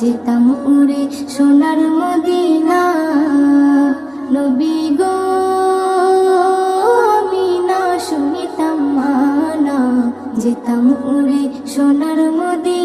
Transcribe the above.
যেতাম উড়ে সোনার মদিনা। নবী গো আমি না শুনিতাম মানা, যেতাম উড়ে সোনার মদিনা।